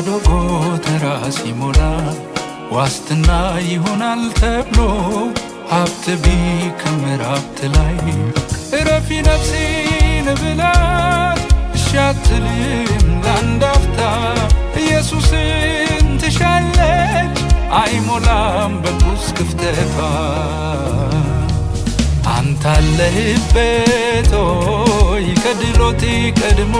ባዶ ጎተራ ሲሞላ ዋስትና ይሆናል ተብሎ ሀብት ቢከምር ሀብት ላይ እረፊ ነፍሴን ብላት እሺ አትልም ለአንድ አፍታ ኢየሱስን ትሻለች አይሞላም በቁስ ክፍተቷ አንተ አለህበት ሆይ ከድሎቴ ቀድሞ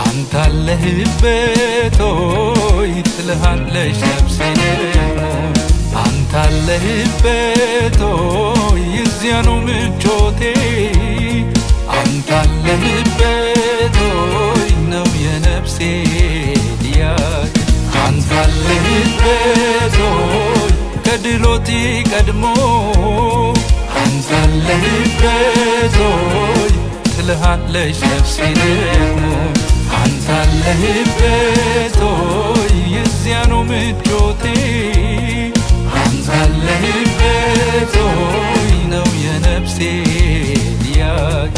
አንተ አለህበት ሆይ ትልሃለች ነፍሴ ደግሞ አንተ አለህበት ሆይ እዚያ ነው ምቾቴ አንተ አለህበት ሆይ ነው የነፍሴ ጥያቄ አንተ አለህበት ሆይ ከድሎቴ ቀድሞ አንተ አለህበት ሆይ ትልሃለች ነፍሴ ደግሞ አንተ አለህበት ሆይ የዚያ ነው ምቾቴ አንተ አለህበት ሆይ ነው የነፍሴ ጥያቄ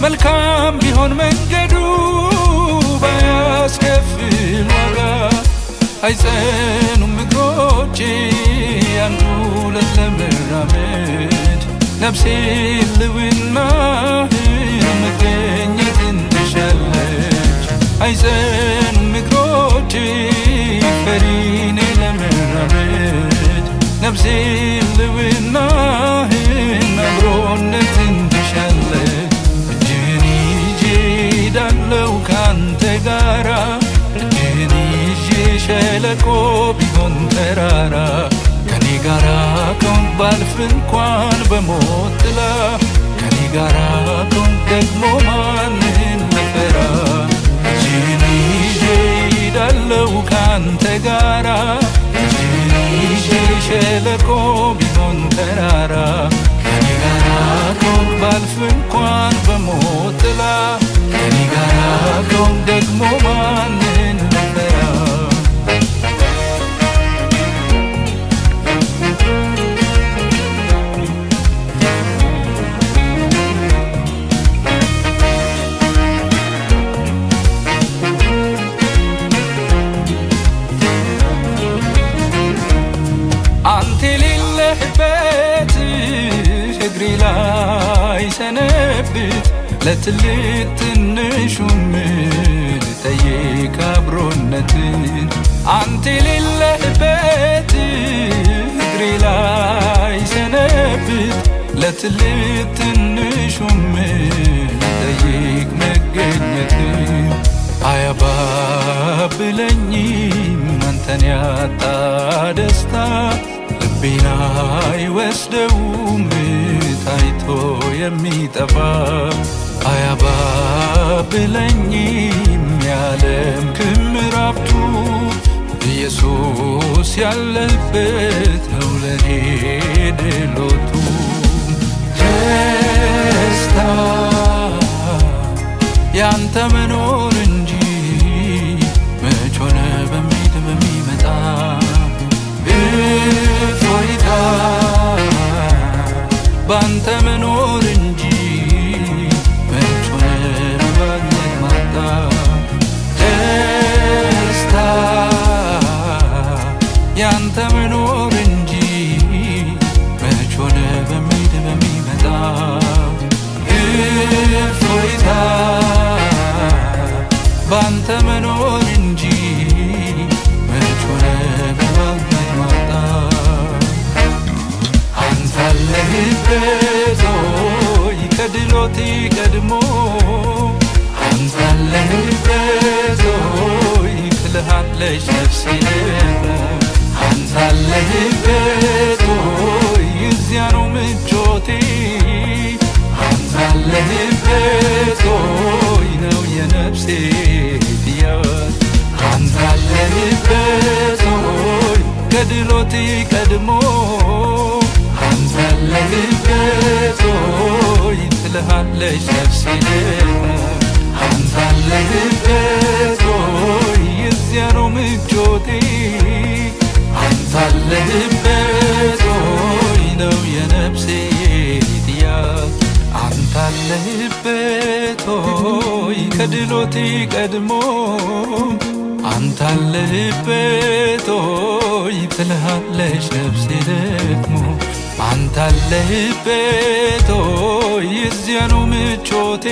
መልካም ቢሆን መንገዱ ባያስከፍል ዋጋ አይጸኑም እግሮቼ አንዱ ሁለት ለመራመድ ነፍሴ ልውናህን መገኘትን ትሻለች አይጸኑም እግሮቼ ፈሪኔ ለመራመድ ነፍሴ ልውናህን አብሮነትን ትሻለች ዳለው ካንተ ጋራ እጅህን ይዤ ሸለቆ ቢሆን ተራራ ከኔ ጋራ ከሆንክ ባልፍ እንኳን በሞት ጥላ ከኔ ጋራ ከሆንክ ደግሞ ማንን ልፈራ እጅህን ይዤ ዳለው ካንተ ጋራ እጅህን ይዤ ሸለቆ ቢሆን ተራራ ከኔ ጋራ ከሆንክ ባልፍ እንኳን በሞት ጥላ ከኔ ጋራ ከሆንክ ደግሞ ማንን ልፈራ አንተ የሌለህበት እግሬ ላይ ሰነብት ለትልቅ ትንሹም ልጠይቅ አብሮነትን አንተ የሌለህበት እግሬ ላይ ሰነብት ለትልቅ ትንሹም ልጠይቅ መገኘትን አያባብለኝም አንተን ያጣ ደስታ ልቤን አይወስደውም ታይቶ የሚጠፋ አያባብለኝም የዓለም ክምር ሀብቱ ኢየሱስ ያለበት ነው ለኔ ድሎቱ ደስታ ያንተ መኖር እንጂ መች ሆነ በሚሄድ በሚመጣ እፎይታ ባንተ መኖር እንጂ መች ሆነ ማግኘት ማጣ ደስታ ያንተ መኖር እንጂ መች ሆነ በሚሄድ በሚመጣ እፎይታ ባንተ መኖር እንጂ መች ሆነ በማግኘት ማጣ አንተ አለህበት ሆይ ከድሎቴ ቀድሞ አንተ አለህበት ሆይ ትልሃለች ነፍሴ ደግሞ አንተ አለህበት ሆይ እዚያ ነው ምቾቴ አንተ አለህበት ሆይ ነው የነፍሴ ጥያቄ ከድሎት ቀድሞ አንተ አለህበት ሆይ ትልሃለች ነፍሴ ደግሞ አንተ አለህበት ሆይ የዚያ ነው ምቾቴ አንተ አለህበት ሆይ ነው የነፍሴ ጥያቄ አንተ አለህበት ሆይ ከድሎቴ ቀድሞ አንተ አለህበት ሆይ ትልሃለች ነፍሴ ደግሞ አንተ አለህበት ሆይ የዚያ ነው ምቾቴ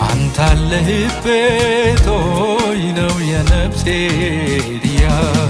አንተ አለህበት ሆይ ነው የነፍሴ ጥያቄ